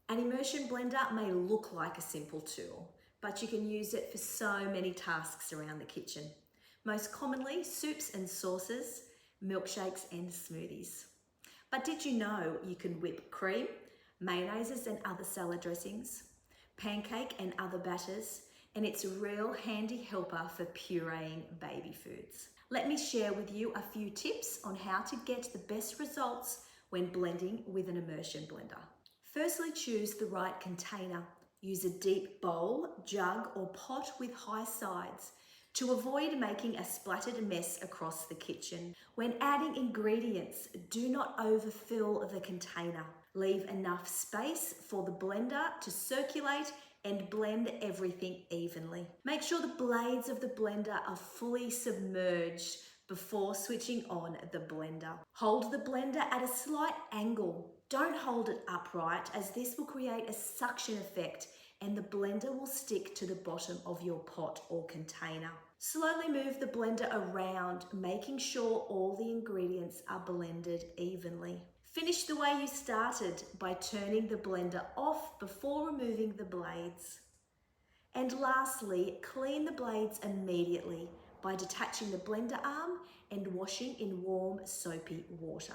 An immersion blender may look like a simple tool, but you can use it for so many tasks around the kitchen. Most commonly, soups and sauces, milkshakes and smoothies. But did you know you can whip cream, mayonnaises and other salad dressings, pancake and other batters, and it's a real handy helper for pureeing baby foods. Let me share with you a few tips on how to get the best results when blending with an immersion blender. Firstly, choose the right container. Use a deep bowl, jug or pot with high sides to avoid making a splattered mess across the kitchen. When adding ingredients, do not overfill the container. Leave enough space for the blender to circulate and blend everything evenly. Make sure the blades of the blender are fully submerged before switching on the blender. Hold the blender at a slight angle. Don't hold it upright, as this will create a suction effect and the blender will stick to the bottom of your pot or container. Slowly move the blender around, making sure all the ingredients are blended evenly. Finish the way you started by turning the blender off before removing the blades. And lastly, clean the blades immediately by detaching the blender arm and washing in warm, soapy water.